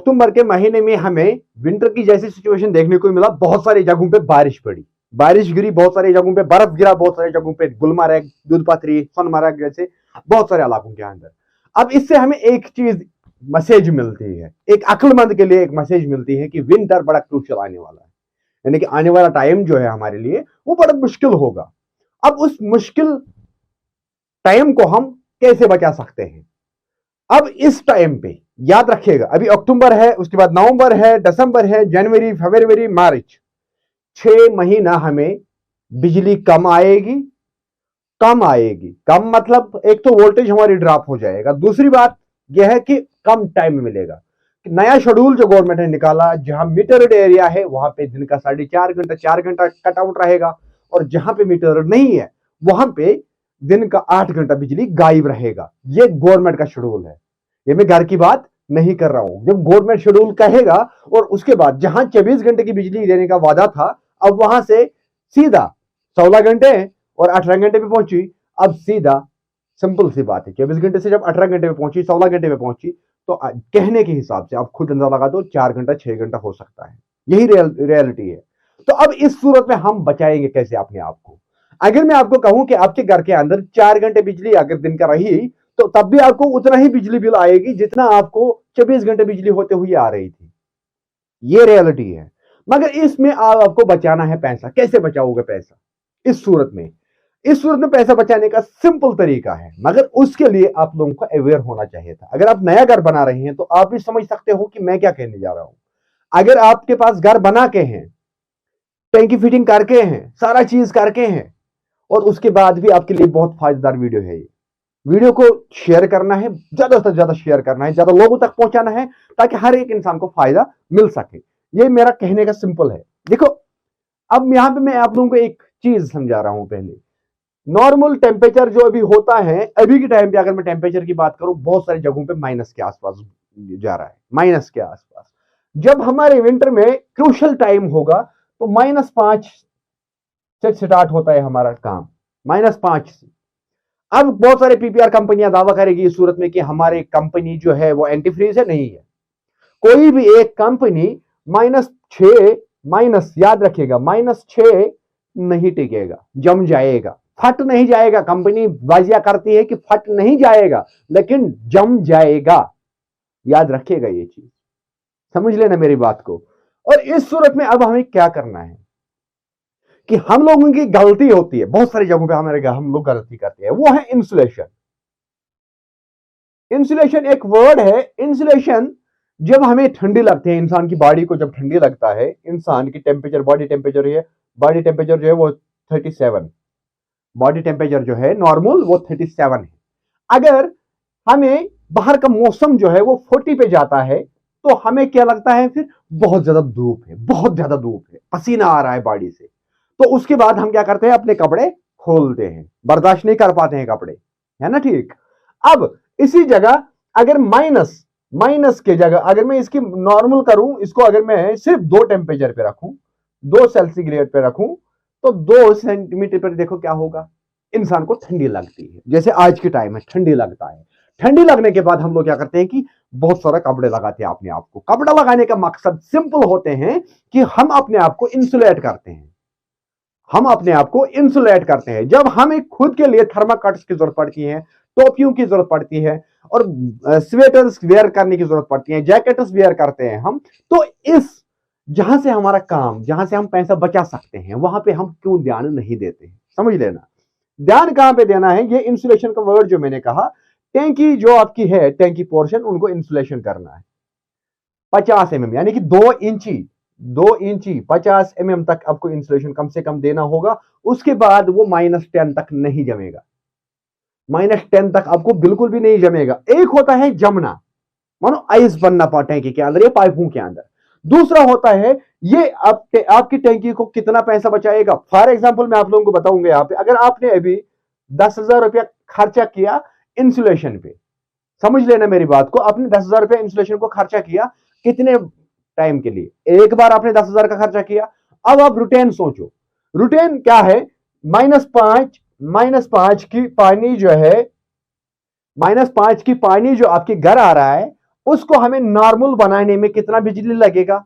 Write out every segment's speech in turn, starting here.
अक्टूबर के महीने में हमें विंटर की जैसी सिचुएशन देखने को मिला। बहुत सारी जगहों पे बारिश पड़ी, बारिश गिरी, बहुत सारी जगहों पे बर्फ गिरा, बहुत सारी जगहों पे गुलमर्ग, दूधपत्री, सोनमर्ग जैसे बहुत सारे इलाकों के अंदर। अब इससे हमें एक चीज मैसेज मिलती है, एक अक्लमंद के लिए एक मैसेज मिलती है कि विंटर बड़ा क्रूशियल आने वाला है, यानी कि आने वाला टाइम जो है हमारे लिए वो बड़ा मुश्किल होगा। अब उस मुश्किल टाइम को हम कैसे बचा सकते हैं? अब इस टाइम पे याद रखिएगा, अभी अक्टूबर है, उसके बाद नवंबर है, दिसंबर है, जनवरी, फरवरी, मार्च, 6 महीना हमें बिजली कम आएगी। कम आएगी, कम मतलब एक तो वोल्टेज हमारी ड्रॉप हो जाएगा, दूसरी बात यह है कि कम टाइम मिलेगा। नया शेड्यूल जो गवर्नमेंट ने निकाला, जहां मीटर्ड एरिया है वहां पे दिन का 4.5 घंटा 4 घंटा कट आउट रहेगा, और जहां पे मीटर्ड नहीं है वहां पे दिन का 8 घंटा बिजली गायब रहेगा। ये गवर्नमेंट का शेड्यूल है, ये मैं घर की बात नहीं कर रहा हूं। जब गवर्नमेंट शेड्यूल कहेगा और उसके बाद जहां 24 घंटे की बिजली देने का वादा था, अब वहां से सीधा 16 घंटे और 18 घंटे पे पहुंची। अब सीधा सिंपल सी बात है, 24 घंटे से जब 18 घंटे पे पहुंची, 16 घंटे पे पहुंची, तो कहने के हिसाब से आप खुद अंदाजा लगा दो, 4 घंटा 6 घंटा हो सकता है। यही रियलिटी है। तो अब इस सूरत में हम बचाएंगे कैसे अपने आप को? अगर मैं आपको कहूं कि आपके घर के अंदर 4 घंटे बिजली अगर दिन का रही, तो तब भी आपको उतना ही बिजली बिल आएगी जितना आपको 24 घंटे बिजली होते हुए आ रही थी। ये रियलिटी है। मगर इसमें आपको बचाना है पैसा। कैसे बचाओगे पैसा इस सूरत में? इस सूरत में पैसा बचाने का सिंपल तरीका है, मगर उसके लिए आप लोगों को अवेयर होना चाहिए था। अगर आप नया घर बना रहे हैं तो आप भी समझ सकते हो कि मैं क्या कहने जा रहा हूं। अगर आपके पास घर बना के हैं, टैंकी फिटिंग करके हैं, सारा चीज करके हैं, और उसके बाद भी आपके लिए बहुत फायदेदार वीडियो है ये। वीडियो को शेयर करना है, ज्यादा से ज्यादा शेयर करना है, ज्यादा लोगों तक पहुंचाना है, ताकि हर एक इंसान को फायदा मिल सके। ये मेरा कहने का सिंपल है। देखो, अब यहां पे मैं आप लोगों को एक चीज समझा रहा हूं। पहले नॉर्मल टेम्परेचर जो अभी होता है, अभी के टाइम पे अगर मैं टेम्परेचर की बात करूं, बहुत सारी जगहों पे माइनस के आसपास जा रहा है, माइनस के आसपास। जब हमारे विंटर में क्रूशियल टाइम होगा तो -5 से स्टार्ट होता है हमारा काम, -5 से। अब बहुत सारे पीपीआर कंपनियां दावा करेगी इस सूरत में कि हमारी कंपनी जो है वो एंटी फ्रीज है। नहीं है, कोई भी एक कंपनी -6, माइनस याद रखिएगा, -6 नहीं टिकेगा, जम जाएगा, फट नहीं जाएगा। कंपनी बाजिया करती है कि फट नहीं जाएगा, लेकिन जम जाएगा। याद रखिएगा ये चीज, समझ लेना मेरी बात को। और इस सूरत में अब हमें क्या करना है कि हम लोगों की गलती होती है, बहुत सारी जगहों पे हम लोग गलती करते हैं, वो है इंसुलेशन। इंसुलेशन एक वर्ड है। इंसुलेशन, जब हमें ठंडी लगती है, इंसान की बॉडी को जब ठंडी लगता है, इंसान की टेम्परेचर, बॉडी टेम्परेचर जो है वो 37, बॉडी टेम्परेचर जो है नॉर्मल वो 37 है। अगर हमें बाहर का मौसम जो है वो 40 पे जाता है, तो हमें क्या लगता है फिर? बहुत ज्यादा धूप है, बहुत ज्यादा धूप है, पसीना आ रहा है बॉडी से। तो उसके बाद हम क्या करते हैं? अपने कपड़े खोलते हैं, बर्दाश्त नहीं कर पाते हैं कपड़े, है ना? ठीक। अब इसी जगह अगर माइनस के जगह अगर मैं इसकी नॉर्मल करूं, इसको अगर मैं सिर्फ 2 टेम्परेचर पे रखूं, 2 सेल्सियस पे रखूं, तो 2 सेंटीमीटर पर देखो क्या होगा? इंसान को ठंडी लगती है। जैसे आज के टाइम में ठंडी लगता है। ठंडी लगने के बाद हम लोग क्या करते हैं कि बहुत सारा कपड़े लगाते हैं अपने आप को। कपड़ा लगाने का मकसद सिंपल होते हैं कि हम अपने आप को इंसुलेट करते हैं। हम अपने आप को इंसुलेट करते हैं। जब हमें खुद के लिए थर्माकट्स की जरूरत पड़ती है, टोपियों की जरूरत पड़ती है, और स्वेटर्स वेयर करने की जरूरत पड़ती है, जैकेट्स वेयर करते हैं हम, तो इस जहां से हमारा काम, जहां से हम पैसा बचा सकते हैं, वहां पे हम क्यों ध्यान नहीं देते हैं? समझ लेना, ध्यान कहां पे देना है। ये इंसुलेशन का वर्ड जो मैंने कहा, टैंकी जो आपकी है, टैंकी पोर्शन, उनको इंसुलेशन करना है 50 mm, यानी कि 2 इंची 50 mm तक आपको इंसुलेशन कम से कम देना होगा। उसके बाद वो -10 तक नहीं जमेगा, -10 तक आपको बिल्कुल भी नहीं जमेगा। एक होता है जमना, मानो आइस बनना टैंकी के अंदर या पाइपों के अंदर। दूसरा होता है ये आपकी टैंकी को कितना पैसा बचाएगा। फॉर एग्जांपल मैं आप लोगों को बताऊंगा यहां पे, अगर आपने अभी 10,000 रुपया खर्चा किया इंसुलेशन पे, समझ लेना मेरी बात को, आपने 10,000 रुपया इंसुलेशन को खर्चा किया, कितने टाइम के लिए? एक बार आपने 10,000 का खर्चा किया। अब आप रुटेन सोचो, रुटेन क्या है? -5 की पानी जो है, -5 की पानी जो आपके घर आ रहा है, उसको हमें नॉर्मल बनाने में कितना बिजली लगेगा?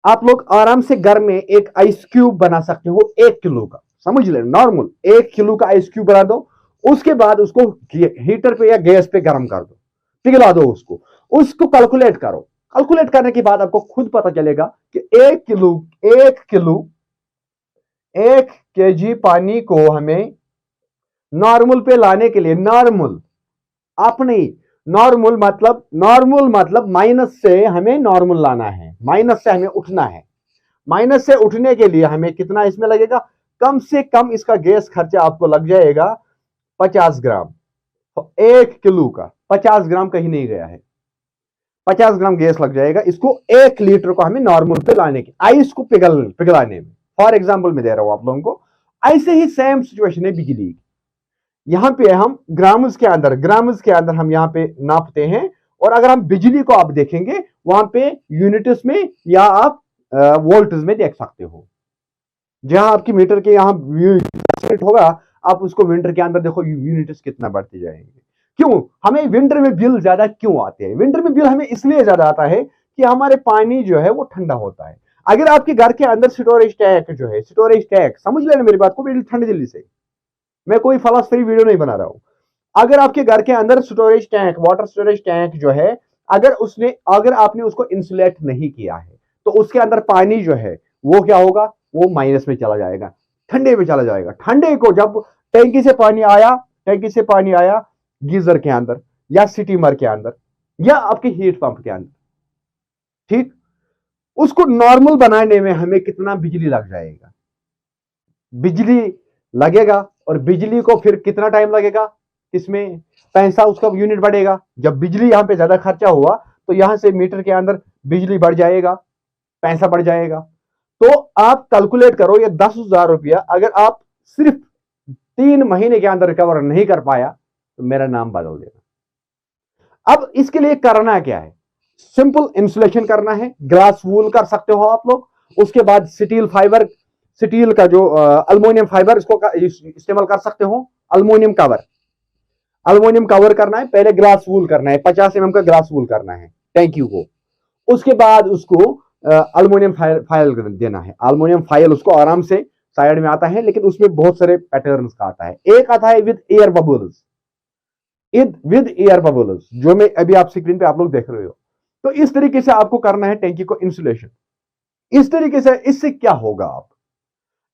आप लोग आराम से घर में एक आइस क्यूब बना सकते हो 1 किलो का, समझ ले, नॉर्मल 1 किलो का आइस क्यूब बना दो। उसके बाद उसको हीटर पे या गैस पे गर्म कर दो, पिघला दो उसको। उसको कैलकुलेट करो, कैलकुलेट करने के बाद आपको खुद पता चलेगा कि 1 केजी पानी को हमें नॉर्मल पे लाने के लिए, नॉर्मल आप नहीं, नॉर्मल मतलब माइनस से हमें नॉर्मल लाना है, माइनस से हमें उठना है। माइनस से उठने के लिए हमें कितना इसमें लगेगा? कम से कम इसका गैस खर्चा आपको लग जाएगा 50 ग्राम। तो 1 किलो का 50 ग्राम कहीं नहीं गया है, 50 ग्राम गैस लग जाएगा इसको 1 लीटर को हमें नॉर्मल पे लाने की, आइस को पिघलाने में। फॉर एग्जाम्पल मैं दे रहा हूं आप लोगों को। ऐसे ही सेम सिचुएशन है बिजली की। यहां पे हम ग्राम्स के अंदर हम यहां पे नापते हैं, और अगर हम बिजली को आप देखेंगे वहां पे यूनिट्स में या आप वोल्ट्स में देख सकते हो। जहां आपकी मीटर के यहां यूनिट होगा, आप उसको विंटर के अंदर देखो यूनिट्स कितना बढ़ते जाएंगे। क्यों हमें विंटर में बिल ज्यादा क्यों आते हैं? विंटर में बिल हमें इसलिए ज्यादा आता है कि हमारे पानी जो है वो ठंडा होता है। अगर आपके घर के अंदर स्टोरेज टैंक जो है, स्टोरेज टैंक, समझ लेना मेरी बात को बड़ी ठंडी दिल्ली से, मैं कोई फलसफी वीडियो नहीं बना रहा हूं। अगर आपके घर के अंदर storage tank, water storage tank जो है, अगर आपने उसको इंसुलेट नहीं किया है, तो उसके अंदर पानी जो है वो क्या होगा? वो माइनस में चला जाएगा, ठंडे में चला जाएगा। ठंडे को जब टैंकी से पानी आया गीजर के अंदर या स्टीमर के अंदर या आपके हीट पंप के अंदर, ठीक, उसको नॉर्मल बनाने में हमें कितना बिजली लग जाएगा? बिजली लगेगा, और बिजली को फिर कितना टाइम लगेगा? इसमें पैसा उसका यूनिट बढ़ेगा। जब बिजली यहां पे ज्यादा खर्चा हुआ तो यहां से मीटर के अंदर बिजली बढ़ जाएगा, पैसा बढ़ जाएगा। तो आप कैलकुलेट करो, ये 10,000 रुपया अगर आप सिर्फ 3 महीने के अंदर रिकवर नहीं कर पाया तो मेरा नाम बदल देना। अब इसके लिए करना क्या है? सिंपल इंसुलेशन करना है, ग्लास वूल कर सकते हो आप लोग। उसके बाद स्टील का जो अल्मोनियम फाइबर, इसको इस्तेमाल कर सकते हो। अल्मोनियम कवर करना है, पहले ग्लास वूल करना है, 50 mm का ग्लास वूल करना है टैंकी को। उसके बाद उसको अल्मोनियम फाइल देना है। अल्मोनियम फाइल उसको आराम से साइड में आता है, लेकिन उसमें बहुत सारे पैटर्न्स का आता है। एक आता है विद एयर बबल्स, जो मैं अभी आप स्क्रीन पे आप लोग देख रहे हो। तो इस तरीके से आपको करना है टैंकी को इंसुलेशन। इस तरीके से इससे क्या होगा?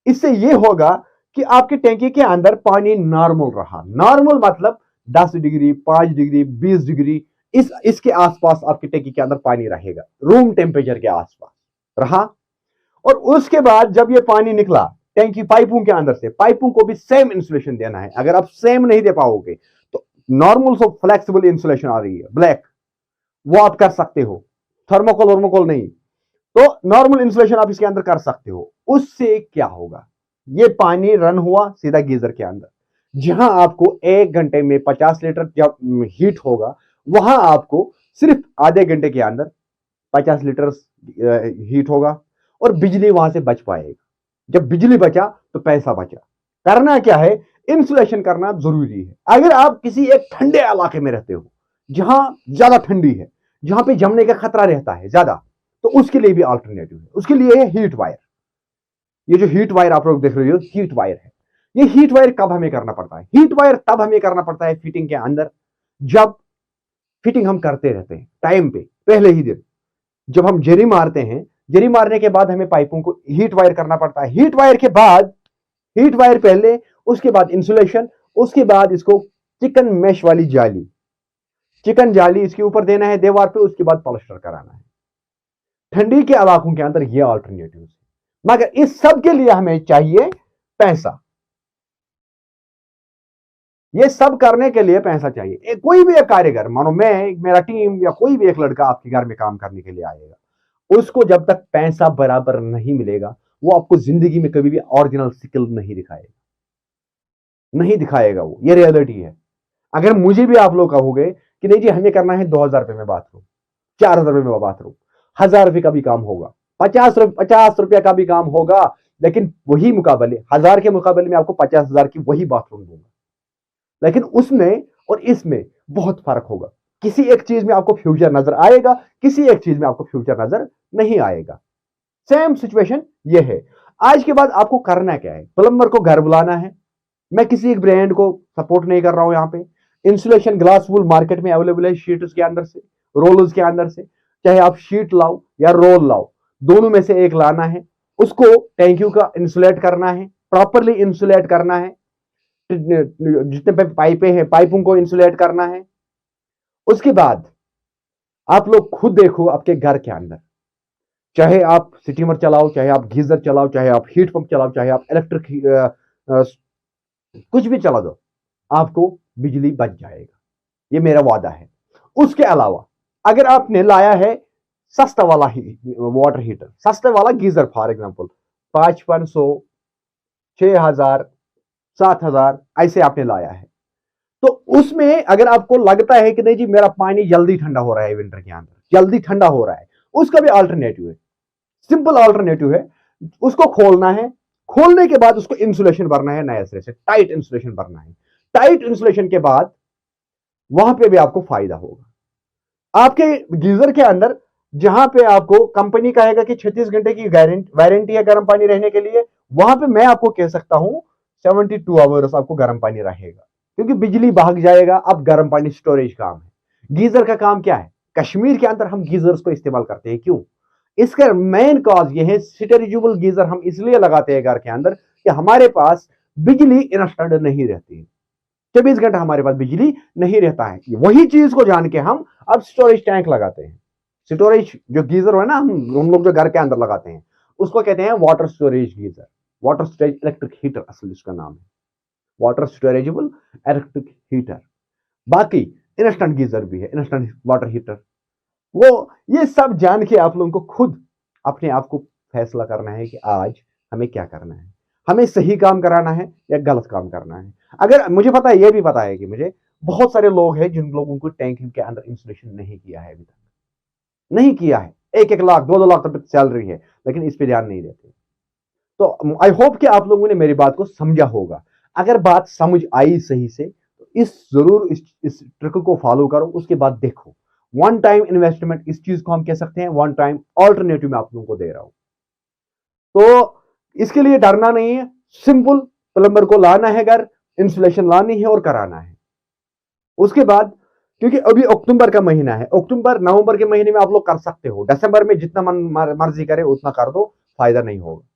इससे यह होगा कि आपके टैंकी के अंदर पानी नॉर्मल रहा। नॉर्मल मतलब 10 डिग्री, 5 डिग्री, 20 डिग्री, इसके आसपास आपकी टैंकी के अंदर पानी रहेगा, रूम टेम्परेचर के आसपास रहा। और उसके बाद जब ये पानी निकला टैंकी पाइपों के अंदर से, पाइपों को भी सेम इंसुलेशन देना है। अगर आप सेम नहीं दे पाओगे तो नॉर्मल सो फ्लेक्सिबल इंसुलेशन आ रही है ब्लैक, वो आप कर सकते हो, थर्मोकोल नहीं। तो नॉर्मल इंसुलेशन आप इसके अंदर कर सकते हो। उससे क्या होगा? ये पानी रन हुआ सीधा गीजर के अंदर, जहां आपको 1 घंटे में 50 लीटर जब हीट होगा, वहां आपको सिर्फ आधे घंटे के अंदर 50 लीटर हीट होगा, और बिजली वहां से बच पाएगा। जब बिजली बचा तो पैसा बचा। करना क्या है? इंसुलेशन करना जरूरी है। अगर आप किसी एक ठंडे इलाके में रहते हो जहां ज्यादा ठंडी है, जहां पे जमने का खतरा रहता है ज्यादा, तो उसके लिए भी अल्टरनेटिव है। उसके लिए है हीट वायर। ये जो हीट वायर आप लोग देख रहे हो, हीट वायर है। ये हीट वायर कब हमें करना पड़ता है? हीट वायर तब हमें करना पड़ता है फिटिंग के अंदर, जब फिटिंग हम करते रहते हैं टाइम पे, पहले ही दिन जब हम जरी मारते हैं, जरी मारने के बाद हमें पाइपों को हीट वायर करना पड़ता है। हीट वायर के बाद, हीट वायर पहले, उसके बाद इंसुलेशन, उसके बाद इसको चिकन मैश वाली जाली, चिकन जाली इसके ऊपर देना है दीवार पे, उसके बाद प्लास्टर कराना है। ठंडी के इलाकों के अंदर ये ऑल्टरनेटिव, मगर इस सब के लिए हमें चाहिए पैसा। ये सब करने के लिए पैसा चाहिए। कोई भी एक कारीगर, मानो मैं, मेरा टीम या कोई भी एक लड़का आपके घर में काम करने के लिए आएगा, उसको जब तक पैसा बराबर नहीं मिलेगा, वो आपको जिंदगी में कभी भी ओरिजिनल स्किल नहीं दिखाएगा वो। ये रियलिटी है। अगर मुझे भी आप लोग कहोगे कि नहीं जी हमें करना है 2,000 रुपए में बाथरूम, 4,000 रुपए में बाथरूम, 1,000 रुपए का भी काम होगा, 50 रुपया का भी काम होगा, लेकिन वही मुकाबले 1,000 के मुकाबले में आपको 50,000 की वही बाथरूम दूंगा। लेकिन उसमें और इसमें बहुत फर्क होगा। किसी एक चीज में आपको फ्यूचर नजर आएगा, किसी एक चीज में आपको फ्यूचर नजर नहीं आएगा। सेम सिचुएशन ये है। आज के बाद आपको करना क्या है? प्लम्बर को घर बुलाना है। मैं किसी एक ब्रांड को सपोर्ट नहीं कर रहा हूं। यहां पे इंसुलेशन ग्लास वूल मार्केट में अवेलेबल है, शीट्स के अंदर से, रोल्स के अंदर से। चाहे आप शीट लाओ या रोल लाओ, दोनों में से एक लाना है। उसको टैंकियों का इंसुलेट करना है, प्रॉपरली इंसुलेट करना है। जितने पाइपें हैं, पाइपों को इंसुलेट करना है। उसके बाद आप लोग खुद देखो आपके घर के अंदर, चाहे आप स्टीमर चलाओ, चाहे आप गीजर चलाओ, चाहे आप हीट पंप चलाओ, चाहे आप इलेक्ट्रिक कुछ भी चला दो, आपको बिजली बच जाएगा। ये मेरा वादा है। उसके अलावा अगर आपने लाया है सस्ता वाला वाटर हीटर, सस्ता वाला गीजर, फॉर एग्जांपल 500, 6000, 7000 ऐसे आपने लाया है, तो उसमें अगर आपको लगता है कि नहीं जी मेरा पानी जल्दी ठंडा हो रहा है, विंटर के अंदर जल्दी ठंडा हो रहा है, उसका भी अल्टरनेटिव है, सिंपल अल्टरनेटिव है। उसको खोलना है, खोलने के बाद उसको इंसुलेशन भरना है नए सिरे से, टाइट इंसुलेशन भरना है। टाइट इंसुलेशन के बाद वहां पे भी आपको फायदा होगा। आपके गीजर के अंदर जहां पे आपको कंपनी कहेगा कि 36 घंटे की वारंटी है गर्म पानी रहने के लिए, वहां पे मैं आपको कह सकता हूं 72 आवर्स आपको गर्म पानी रहेगा, क्योंकि बिजली भाग जाएगा। अब गर्म पानी स्टोरेज काम है। गीजर का काम क्या है? कश्मीर के अंदर हम गीजर्स को इस्तेमाल करते हैं, क्यों? इसका मेन कॉज ये है, सिटरिज्यूबल गीजर हम इसलिए लगाते हैं घर के अंदर कि हमारे पास बिजली इंस्टेंट नहीं रहती है, 24 घंटा हमारे पास बिजली नहीं रहता है। वही चीज को जान के हम अब स्टोरेज टैंक लगाते हैं। स्टोरेज जो गीजर है ना, हम लोग जो घर के अंदर लगाते हैं, उसको कहते हैं water storage geyser, water storage electric heater असल इसका नाम है, वाटर स्टोरेजेबल इलेक्ट्रिक हीटर। बाकी इंस्टेंट गीजर भी है, इंस्टेंट वाटर हीटर। वो ये सब जान के आप लोगों को खुद अपने आप को फैसला करना है कि आज हमें क्या करना है, हमें सही काम कराना है या गलत काम करना है। अगर मुझे पता है, ये भी पता है कि मुझे बहुत सारे लोग हैं जिन लोगों को टैंक के अंदर इंस्टॉलेशन नहीं किया है, अभी तक नहीं किया है। 1-1 लाख 2-2 लाख तक सैलरी है, लेकिन इस पर ध्यान नहीं देते। तो आई होप कि आप लोगों ने मेरी बात को समझा होगा। अगर बात समझ आई सही से, तो इस ट्रिक को फॉलो करो। उसके बाद देखो, वन टाइम इन्वेस्टमेंट, इस चीज को हम कह सकते हैं वन टाइम ऑल्टरनेटिव में आप लोगों को दे रहा हूं। तो इसके लिए डरना नहीं है, सिंपल प्लम्बर को लाना है घर, इंसुलेशन लानी है और कराना है। उसके बाद, क्योंकि अभी अक्टूबर का महीना है, अक्टूबर नवंबर के महीने में आप लोग कर सकते हो, दिसंबर में जितना मन मर्जी करे उतना कर दो, फायदा नहीं होगा।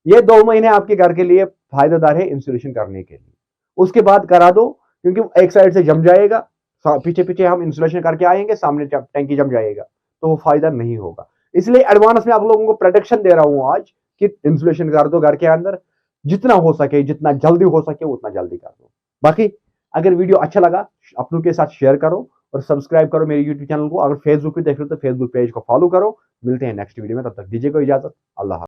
ये 2 महीने आपके घर के लिए फायदेदार है इंसुलेशन करने के लिए। उसके बाद करा दो, क्योंकि एक साइड से जम जाएगा, पीछे पीछे हम इंसुलेशन करके आएंगे, सामने टैंकी जम जाएगा, तो वो फायदा नहीं होगा। इसलिए एडवांस में आप लोगों को प्रोटेक्शन दे रहा हूं आज कि इंसुलेशन कर दो घर के अंदर, जितना हो सके, जितना जल्दी हो सके उतना जल्दी कर दो। बाकी अगर वीडियो अच्छा लगा, अपनों के साथ शेयर करो और सब्सक्राइब करो मेरे यूट्यूब चैनल को। अगर फेसबुक पे देख रहे हो तो फेसबुक पेज को फॉलो करो। मिलते हैं नेक्स्ट वीडियो में, तब तक दीजिए को इजाजत। अल्लाह।